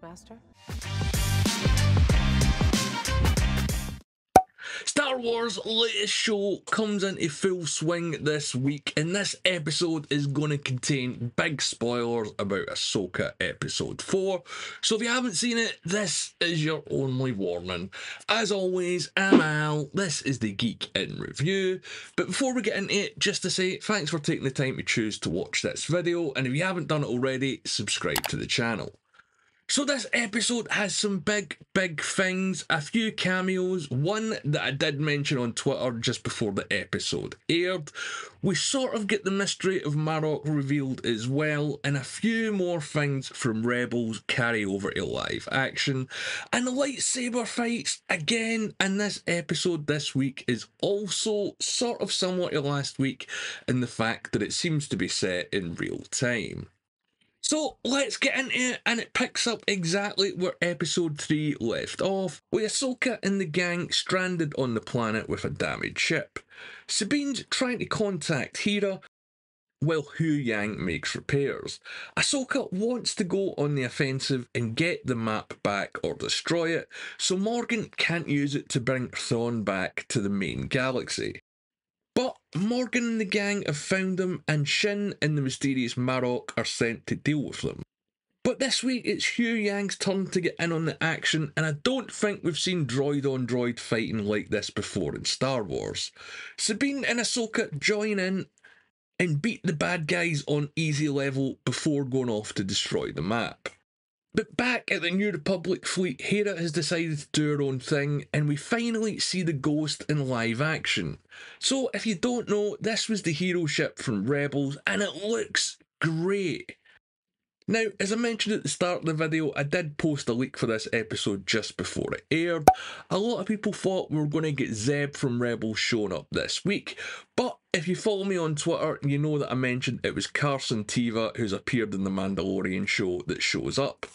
Master? Star Wars' latest show comes into full swing this week, and this episode is going to contain big spoilers about Ahsoka Episode 4. So if you haven't seen it, this is your only warning. As always, I'm Al, this is the Geek in Review. But before we get into it, just to say thanks for taking the time to choose to watch this video, and if you haven't done it already, subscribe to the channel. So this episode has some big things, a few cameos, one that I did mention on Twitter just before the episode aired. We sort of get the mystery of Marok revealed as well, and a few more things from Rebels carry over to live action. And the lightsaber fights, again, in this episode this week is also sort of similar to last week in the fact that it seems to be set in real time. So let's get into it, and it picks up exactly where episode 3 left off, with Ahsoka and the gang stranded on the planet with a damaged ship. Sabine's trying to contact Hera, while Hu Yang makes repairs. Ahsoka wants to go on the offensive and get the map back or destroy it, so Morgan can't use it to bring Thrawn back to the main galaxy. But Morgan and the gang have found them, and Shin and the mysterious Marok are sent to deal with them. But this week it's Hu Yang's turn to get in on the action, and I don't think we've seen droid on droid fighting like this before in Star Wars. Sabine and Ahsoka join in and beat the bad guys on easy level before going off to destroy the map. But back at the New Republic fleet, Hera has decided to do her own thing, and we finally see the Ghost in live action. So if you don't know, this was the hero ship from Rebels, and it looks great. Now, as I mentioned at the start of the video, I did post a leak for this episode just before it aired. A lot of people thought we were going to get Zeb from Rebels showing up this week, but if you follow me on Twitter, you know that I mentioned it was Carson Teva who's appeared in the Mandalorian show that shows up.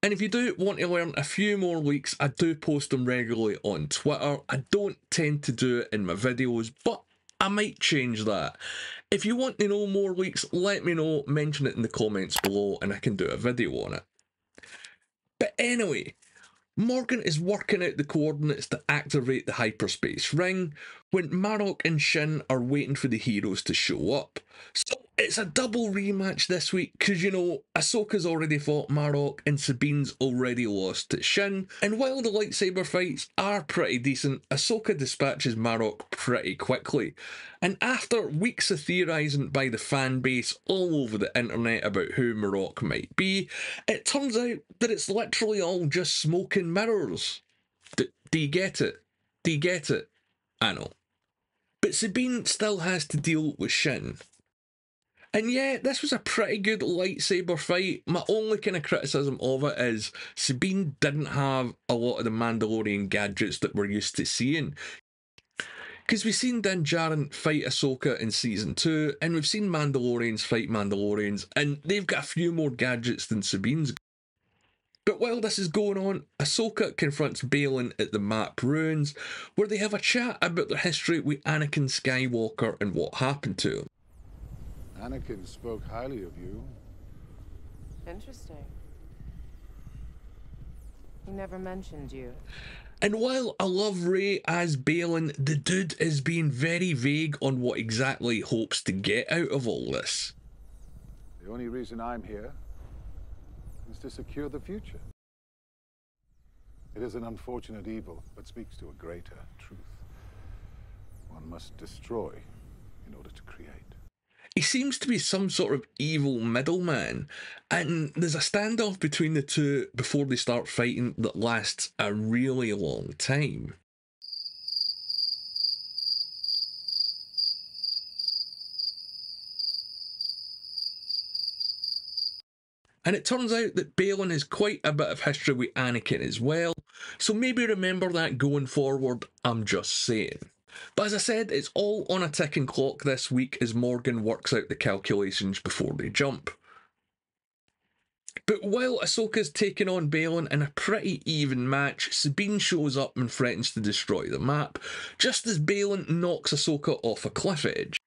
And if you do want to learn a few more leaks, I do post them regularly on Twitter. I don't tend to do it in my videos, but I might change that. If you want to know more leaks, let me know, mention it in the comments below, and I can do a video on it. But anyway, Morgan is working out the coordinates to activate the hyperspace ring when Marok and Shin are waiting for the heroes to show up. So it's a double rematch this week because, you know, Ahsoka's already fought Marok and Sabine's already lost to Shin. And while the lightsaber fights are pretty decent, Ahsoka dispatches Marok pretty quickly. And after weeks of theorising by the fan base all over the internet about who Marok might be, it turns out that it's literally all just smoke and mirrors. Do you get it? Do you get it? I know. But Sabine still has to deal with Shin. And yeah, this was a pretty good lightsaber fight. My only kind of criticism of it is Sabine didn't have a lot of the Mandalorian gadgets that we're used to seeing. Because we've seen Din Djarin fight Ahsoka in Season 2, and we've seen Mandalorians fight Mandalorians, and they've got a few more gadgets than Sabine's. But while this is going on, Ahsoka confronts Baylan at the map ruins, where they have a chat about their history with Anakin Skywalker and what happened to him. Anakin spoke highly of you. Interesting. He never mentioned you. And while I love Rey as Baylan, the dude is being very vague on what exactly he hopes to get out of all this. The only reason I'm here is to secure the future. It is an unfortunate evil, but speaks to a greater truth. One must destroy in order to create. He seems to be some sort of evil middleman, and there's a standoff between the two before they start fighting that lasts a really long time. And it turns out that Baylan has quite a bit of history with Anakin as well, so maybe remember that going forward, I'm just saying. But as I said, it's all on a ticking clock this week as Morgan works out the calculations before they jump. But while Ahsoka's taking on Baylan in a pretty even match, Sabine shows up and threatens to destroy the map, just as Baylan knocks Ahsoka off a cliff edge.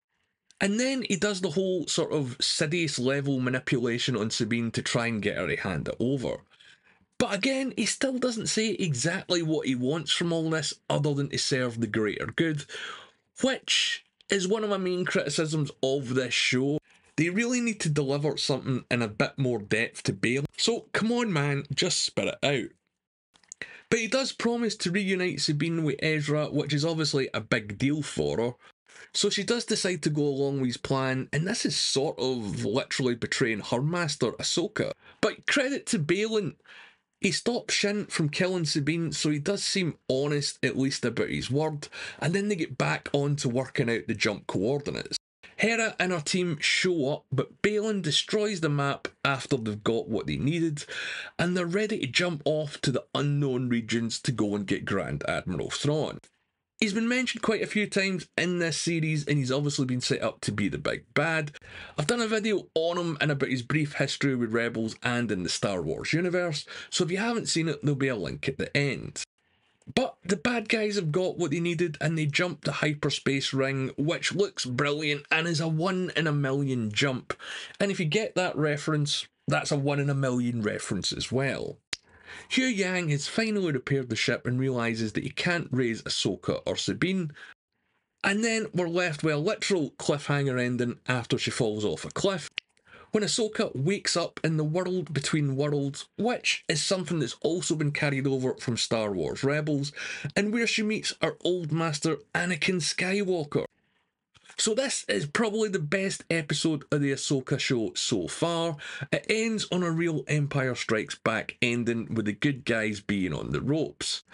And then he does the whole sort of Sidious level manipulation on Sabine to try and get her to hand it over. But again, he still doesn't say exactly what he wants from all this other than to serve the greater good, which is one of my main criticisms of this show. They really need to deliver something in a bit more depth to Baylan. So come on man, just spit it out. But he does promise to reunite Sabine with Ezra, which is obviously a big deal for her. So she does decide to go along with his plan, and this is sort of literally betraying her master, Ahsoka. But credit to Baylan, he stops Shin from killing Sabine, so he does seem honest, at least about his word, and then they get back on to working out the jump coordinates. Hera and her team show up, but Baylan destroys the map after they've got what they needed, and they're ready to jump off to the unknown regions to go and get Grand Admiral Thrawn. He's been mentioned quite a few times in this series, and he's obviously been set up to be the big bad. I've done a video on him and about his brief history with Rebels and in the Star Wars universe, so if you haven't seen it, there'll be a link at the end. But the bad guys have got what they needed, and they jump the hyperspace ring, which looks brilliant and is a 1 in a million jump. And if you get that reference, that's a 1 in a million reference as well. Hugh Yang has finally repaired the ship and realises that he can't raise Ahsoka or Sabine, and then we're left with a literal cliffhanger ending after she falls off a cliff, when Ahsoka wakes up in the world between worlds, which is something that's also been carried over from Star Wars Rebels, and where she meets her old master Anakin Skywalker. So this is probably the best episode of the Ahsoka show so far. It ends on a real Empire Strikes Back ending with the good guys being on the ropes.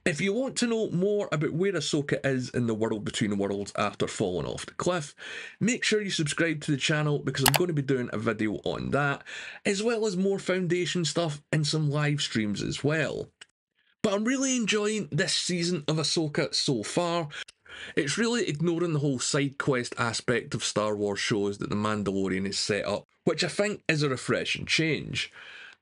If you want to know more about where Ahsoka is in the world between worlds after falling off the cliff, make sure you subscribe to the channel because I'm going to be doing a video on that, as well as more Foundation stuff and some live streams as well. But I'm really enjoying this season of Ahsoka so far. It's really ignoring the whole side quest aspect of Star Wars shows that The Mandalorian is set up, which I think is a refreshing change.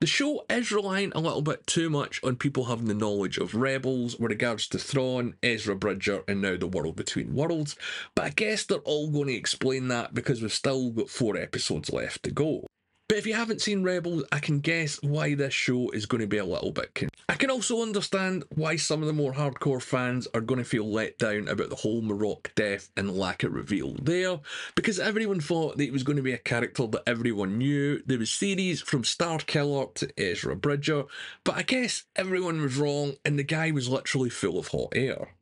The show is relying a little bit too much on people having the knowledge of Rebels with regards to Thrawn, Ezra Bridger and now the world between worlds, but I guess they're all going to explain that because we've still got 4 episodes left to go. But if you haven't seen Rebels, I can guess why this show is going to be a little bit confusing. I can also understand why some of the more hardcore fans are going to feel let down about the whole Marok death and lack of reveal there, because everyone thought that he was going to be a character that everyone knew. There was theories from Starkiller to Ezra Bridger, but I guess everyone was wrong and the guy was literally full of hot air.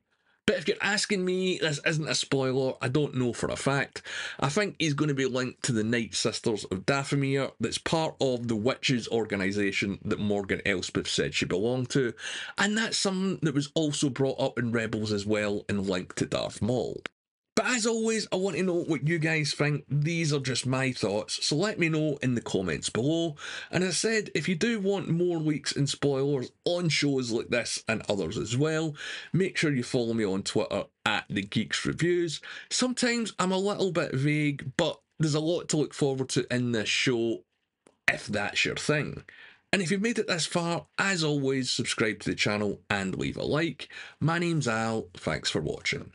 But if you're asking me, this isn't a spoiler, I don't know for a fact. I think he's going to be linked to the Night Sisters of Dathomir, that's part of the witches organisation that Morgan Elspeth said she belonged to, and that's something that was also brought up in Rebels as well and linked to Darth Maul. But as always, I want to know what you guys think. These are just my thoughts, so let me know in the comments below. And as I said, if you do want more leaks and spoilers on shows like this and others as well, make sure you follow me on Twitter at The Geeks Reviews. Sometimes I'm a little bit vague, but there's a lot to look forward to in this show, if that's your thing. And if you've made it this far, as always, subscribe to the channel and leave a like. My name's Al, thanks for watching.